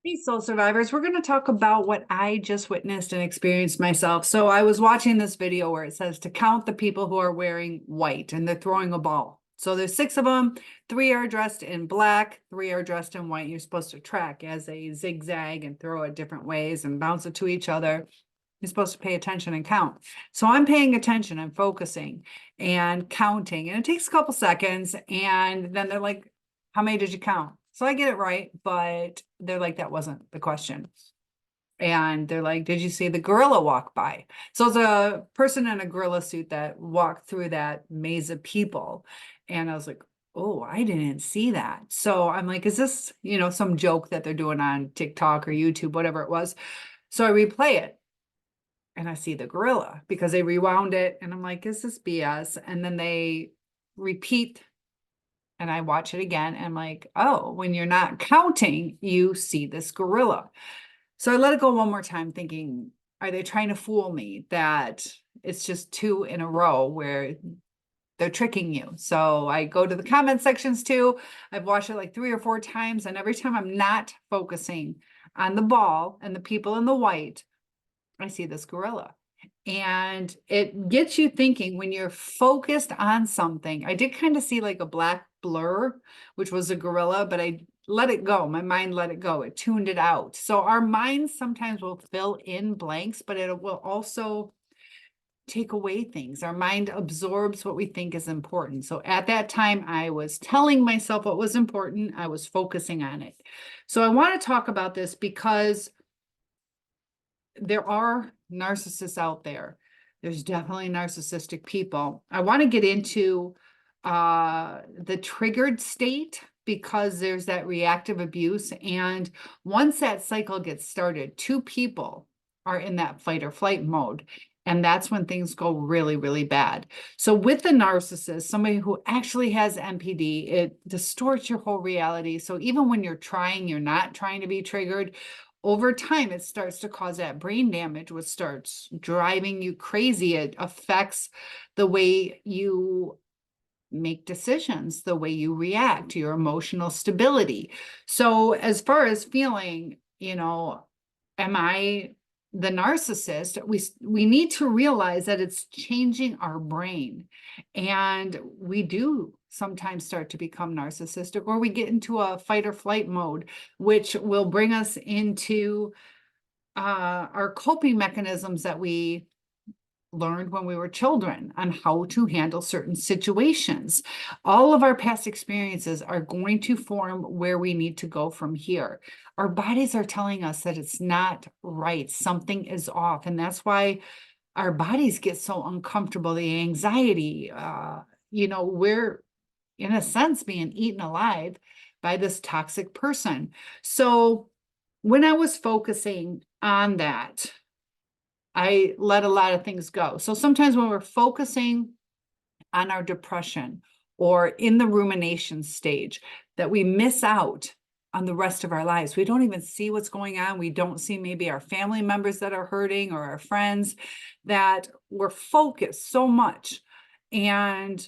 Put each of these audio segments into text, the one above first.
Hey, soul survivors, we're going to talk about what I just witnessed and experienced myself. So I was watching this video where it says to count the people who are wearing white and they're throwing a ball. So there's 6 of them, 3 are dressed in black, 3 are dressed in white. You're supposed to track as they zigzag and throw it different ways and bounce it to each other. You're supposed to pay attention and count. So I'm paying attention and focusing and counting. And it takes a couple seconds. And then they're like, how many did you count? So I get it right, but they're like, that wasn't the question. And they're like, did you see the gorilla walk by? So it's a person in a gorilla suit that walked through that maze of people. And I was like, oh, I didn't see that. So I'm like, is this, some joke that they're doing on TikTok or YouTube, whatever it was? So I replay it and I see the gorilla because they rewound it. And I'm like, is this BS? And then they repeat and I watch it again. And I'm like, oh, when you're not counting, you see this gorilla. So I let it go one more time thinking, are they trying to fool me that it's just 2 in a row where they're tricking you? So I go to the comment sections too. I've watched it like 3 or 4 times. And every time I'm not focusing on the ball and the people in the white, I see this gorilla. And it gets you thinking when you're focused on something. I did kind of see like a black blur, which was a gorilla, but I let it go. My mind let it go. It tuned it out. So our minds sometimes will fill in blanks, but it will also take away things. Our mind absorbs what we think is important. So at that time, I was telling myself what was important. I was focusing on it. So I want to talk about this because there are narcissists out there. There's definitely narcissistic people. I want to get into the triggered state because there's that reactive abuse. And once that cycle gets started, 2 people are in that fight or flight mode. And that's when things go really, really bad. So with the narcissist, somebody who actually has NPD, it distorts your whole reality. So even when you're not trying to be triggered, over time, it starts to cause that brain damage, which starts driving you crazy. It affects the way you make decisions, the way you react, your emotional stability. So as far as feeling, am I the narcissist? We need to realize that it's changing our brain. And we do sometimes start to become narcissistic, or we get into a fight or flight mode, which will bring us into our coping mechanisms that we learned when we were children on how to handle certain situations. All of our past experiences are going to form where we need to go from here. Our bodies are telling us that it's not right. Something is off. And that's why our bodies get so uncomfortable, the anxiety, we're in a sense being eaten alive by this toxic person. So when I was focusing on that, I let a lot of things go. So sometimes when we're focusing on our depression or in the rumination stage, that we miss out on the rest of our lives. We don't even see what's going on. We don't see maybe our family members that are hurting or our friends, that we're focused so much and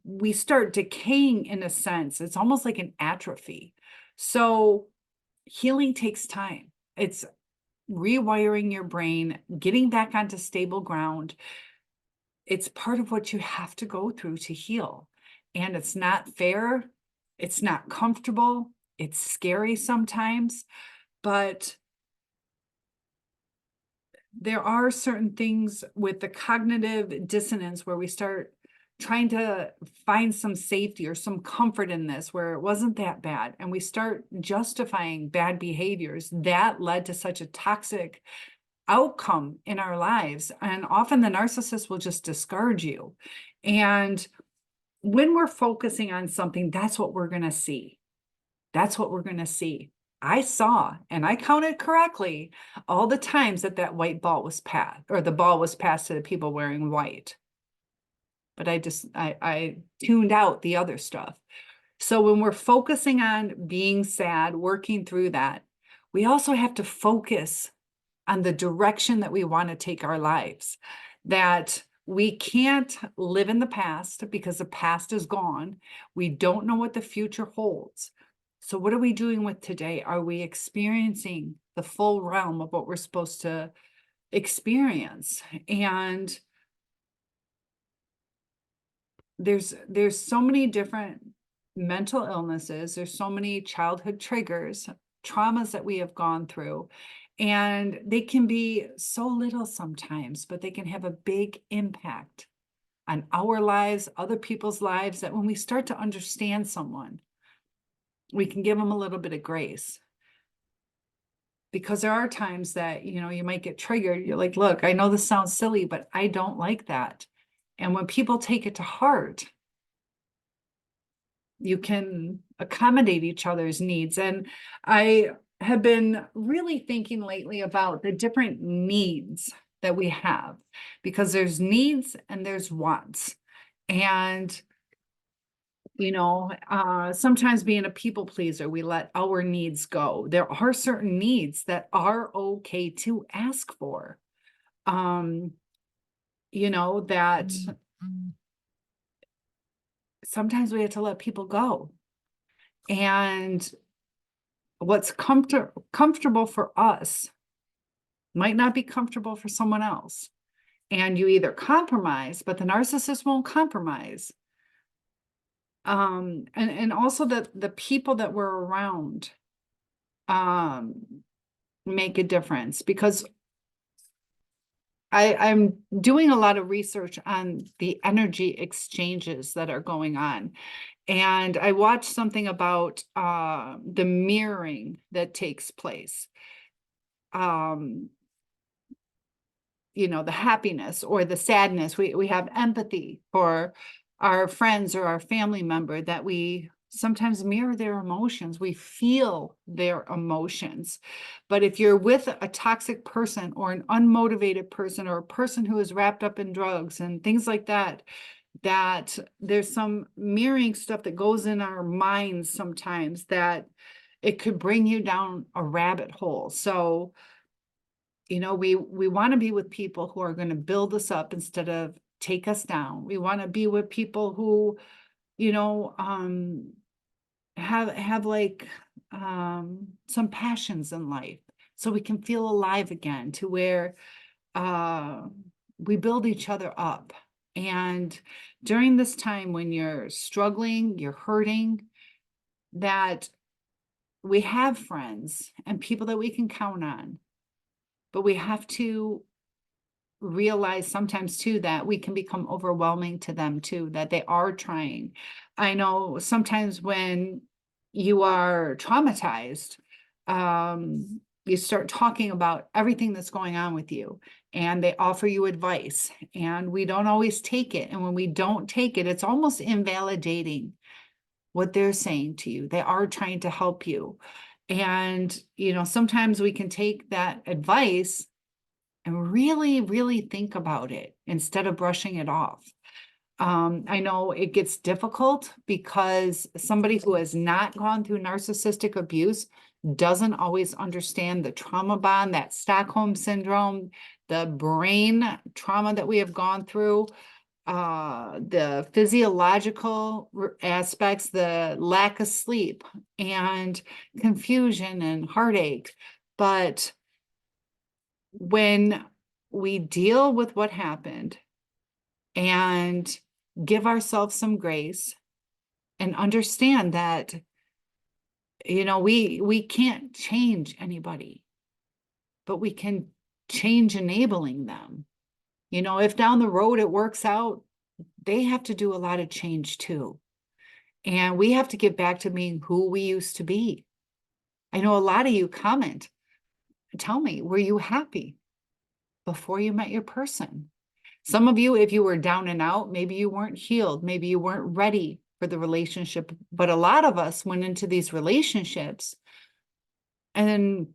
we start decaying in a sense. It's almost like an atrophy. So healing takes time. It's rewiring your brain, getting back onto stable ground. It's part of what you have to go through to heal. And it's not fair. It's not comfortable. It's scary sometimes, but there are certain things with the cognitive dissonance where we start trying to find some safety or some comfort in this, where it wasn't that bad. And we start justifying bad behaviors that led to such a toxic outcome in our lives. And often the narcissist will just discard you. And when we're focusing on something, that's what we're going to see. That's what we're going to see. I saw, and I counted correctly, all the times that white ball was passed, or the ball was passed to the people wearing white. But I tuned out the other stuff. So when we're focusing on being sad, working through that, we also have to focus on the direction that we want to take our lives. That we can't live in the past because the past is gone. We don't know what the future holds. So what are we doing with today? Are we experiencing the full realm of what we're supposed to experience? And there's so many different mental illnesses, there's so many childhood triggers, traumas that we have gone through, and they can be so little sometimes, but they can have a big impact on our lives, other people's lives, that when we start to understand someone, we can give them a little bit of grace. Because there are times that, you might get triggered. You're like, look, I know this sounds silly, but I don't like that. And when people take it to heart, you can accommodate each other's needs. And I have been really thinking lately about the different needs that we have, because there's needs and there's wants. And sometimes being a people pleaser, we let our needs go. There are certain needs that are okay to ask for. That sometimes we have to let people go. And what's comfortable for us might not be comfortable for someone else. And you either compromise, but the narcissist won't compromise. And also the people that we're around make a difference, because I'm doing a lot of research on the energy exchanges that are going on. And I watched something about the mirroring that takes place. The happiness or the sadness. We have empathy for our friends or our family member, that we sometimes mirror their emotions. We feel their emotions. But if you're with a toxic person or an unmotivated person or a person who is wrapped up in drugs and things like that, that there's some mirroring stuff that goes in our minds sometimes that it could bring you down a rabbit hole. So we want to be with people who are going to build us up instead of take us down. We want to be with people who, have like some passions in life, so we can feel alive again, to where we build each other up. And during this time when you're struggling, you're hurting, that we have friends and people that we can count on. But we have to realize sometimes too that we can become overwhelming to them too, that they are trying. I know sometimes when you are traumatized, you start talking about everything that's going on with you, and they offer you advice, and we don't always take it. And when we don't take it, it's almost invalidating what they're saying to you. They are trying to help you. And, sometimes we can take that advice and really, really think about it instead of brushing it off. I know it gets difficult because somebody who has not gone through narcissistic abuse doesn't always understand the trauma bond, that Stockholm syndrome, the brain trauma that we have gone through, the physiological aspects, the lack of sleep and confusion and heartache. But when we deal with what happened and give ourselves some grace and understand that, we can't change anybody, but we can change enabling them. If down the road it works out, they have to do a lot of change too. And we have to get back to being who we used to be. I know a lot of you comment, tell me, were you happy before you met your person? Some of you, if you were down and out, maybe you weren't healed, maybe you weren't ready for the relationship. But a lot of us went into these relationships and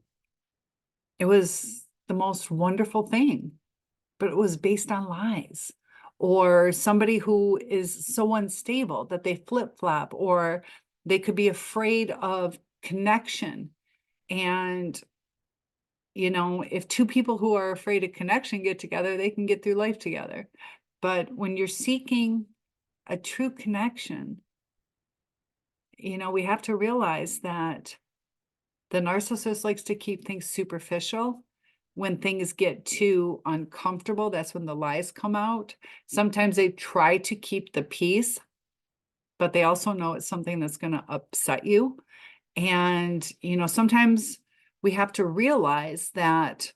it was the most wonderful thing, but it was based on lies. Or somebody who is so unstable that they flip-flop, or they could be afraid of connection. And if two people who are afraid of connection get together, they can get through life together. But when you're seeking a true connection, we have to realize that the narcissist likes to keep things superficial. When things get too uncomfortable, that's when the lies come out. Sometimes they try to keep the peace, but they also know it's something that's going to upset you. And, sometimes we have to realize that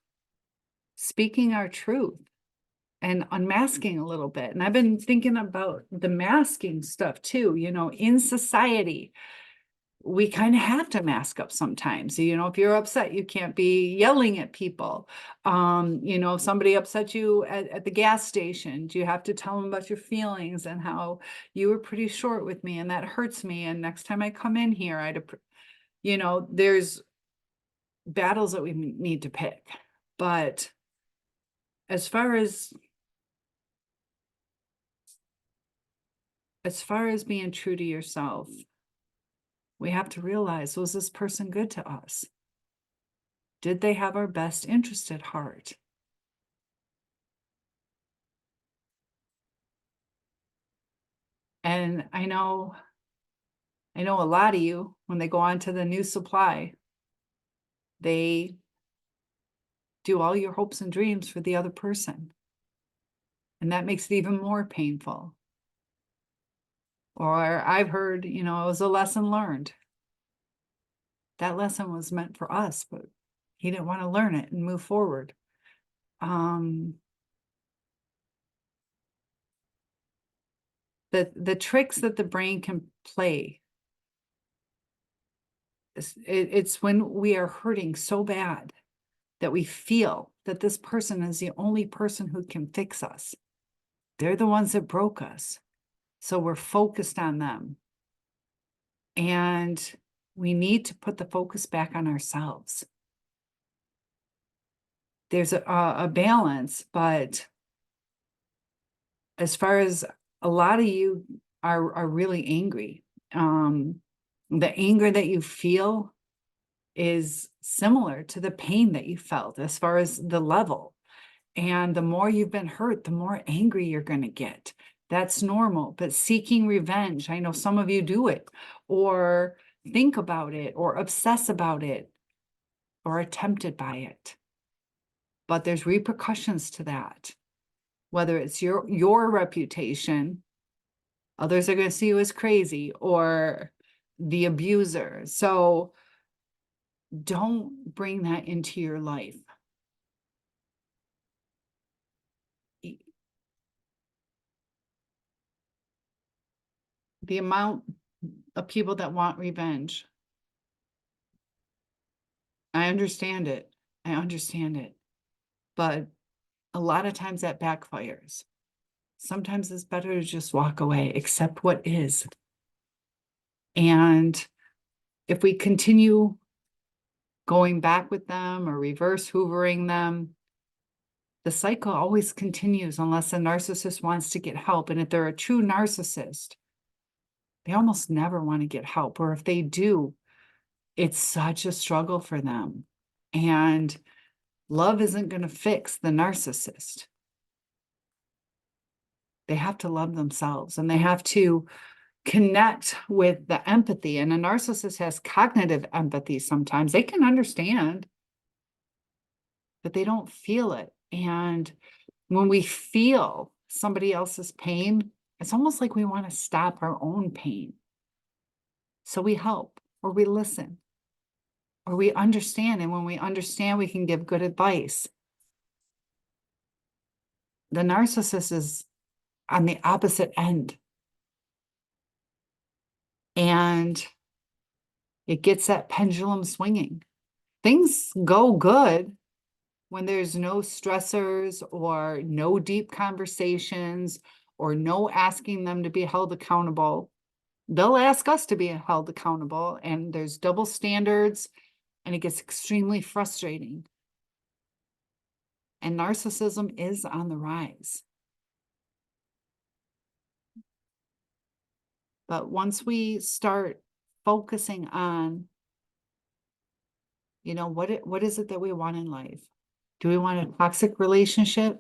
speaking our truth and unmasking a little bit. And I've been thinking about the masking stuff too, in society. We kind of have to mask up sometimes. If you're upset, you can't be yelling at people. If somebody upset you at the gas station, do you have to tell them about your feelings and how you were pretty short with me and that hurts me? And next time I come in here, there's battles that we need to pick. But as far as being true to yourself, we have to realize, was this person good to us? Did they have our best interest at heart? And I know a lot of you, when they go on to the new supply, they do all your hopes and dreams for the other person. And that makes it even more painful. Or I've heard, it was a lesson learned. That lesson was meant for us, but he didn't want to learn it and move forward. The tricks that the brain can play, it's when we are hurting so bad that we feel that this person is the only person who can fix us. They're the ones that broke us. So we're focused on them. And we need to put the focus back on ourselves. There's a balance, but as far as a lot of you are really angry, the anger that you feel is similar to the pain that you felt as far as the level. And the more you've been hurt, the more angry you're going to get. That's normal. But seeking revenge, I know some of you do it, or think about it, or obsess about it, or are tempted by it. But there's repercussions to that. Whether it's your reputation, others are going to see you as crazy, or the abuser. So don't bring that into your life. The amount of people that want revenge, I understand it. But a lot of times that backfires. Sometimes it's better to just walk away, accept what is. And if we continue going back with them or reverse hoovering them, the cycle always continues unless a narcissist wants to get help. And if they're a true narcissist, they almost never want to get help. Or if they do, it's such a struggle for them. And love isn't going to fix the narcissist. They have to love themselves, and they have to connect with the empathy. And a narcissist has cognitive empathy sometimes. They can understand, but they don't feel it. And when we feel somebody else's pain, it's almost like we want to stop our own pain. So we help, or we listen, or we understand. And when we understand, we can give good advice. The narcissist is on the opposite end. And it gets that pendulum swinging. Things go good when there's no stressors or no deep conversations or no asking them to be held accountable. They'll ask us to be held accountable, and there's double standards, and it gets extremely frustrating. And narcissism is on the rise. But once we start focusing on, what is it that we want in life? Do we want a toxic relationship?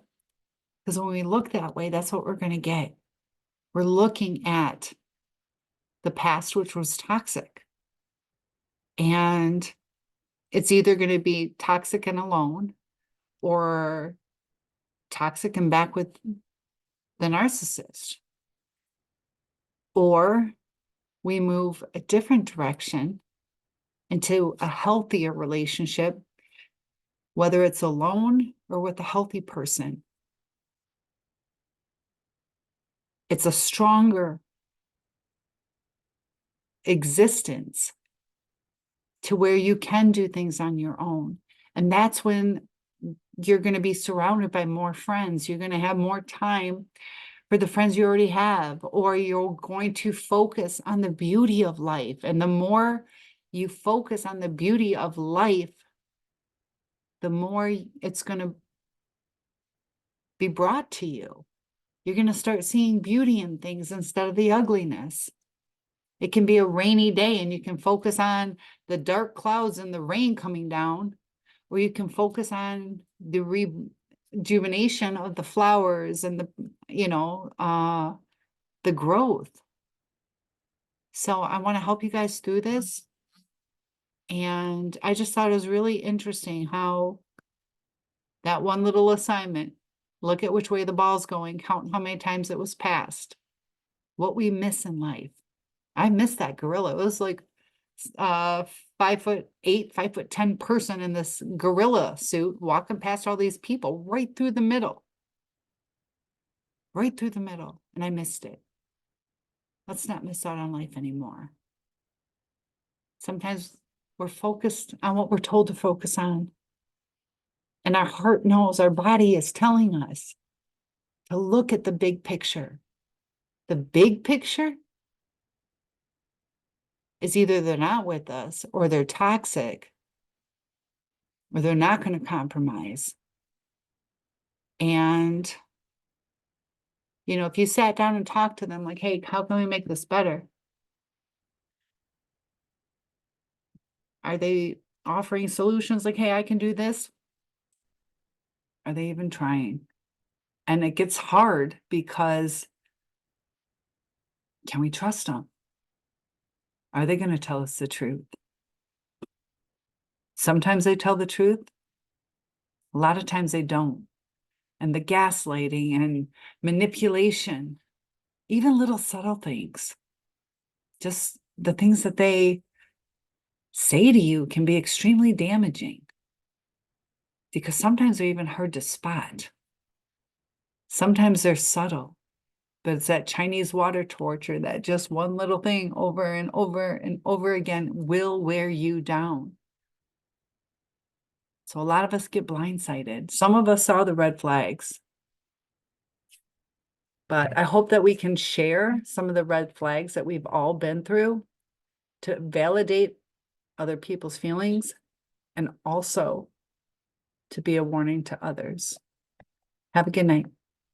Because when we look that way, that's what we're going to get. We're looking at the past, which was toxic. And it's either going to be toxic and alone, or toxic and back with the narcissist. Or we move a different direction into a healthier relationship, whether it's alone or with a healthy person. It's a stronger existence to where you can do things on your own. And that's when you're going to be surrounded by more friends. You're going to have more time for the friends you already have, or you're going to focus on the beauty of life. And the more you focus on the beauty of life, the more it's going to be brought to you. You're going to start seeing beauty in things instead of the ugliness. It can be a rainy day and you can focus on the dark clouds and the rain coming down, or you can focus on the rejuvenation of the flowers and the, the growth. So I want to help you guys through this. And I just thought it was really interesting how that one little assignment, look at which way the ball's going, count how many times it was passed, what we miss in life. I miss that gorilla. It was like 5'8", 5'10" person in this gorilla suit walking past all these people right through the middle. Right through the middle. And I missed it. Let's not miss out on life anymore. Sometimes we're focused on what we're told to focus on. And our heart knows, our body is telling us to look at the big picture. The big picture is either they're not with us, or they're toxic, or they're not going to compromise. And, if you sat down and talked to them like, hey, how can we make this better? Are they offering solutions like, hey, I can do this? Are they even trying? And it gets hard because can we trust them? Are they going to tell us the truth? Sometimes they tell the truth. A lot of times they don't. And the gaslighting and manipulation, even little subtle things, just the things that they say to you can be extremely damaging, because sometimes they're even hard to spot. Sometimes they're subtle, but it's that Chinese water torture, that just one little thing over and over and over again will wear you down. So a lot of us get blindsided. Some of us saw the red flags. But I hope that we can share some of the red flags that we've all been through to validate other people's feelings, and also to be a warning to others. Have a good night.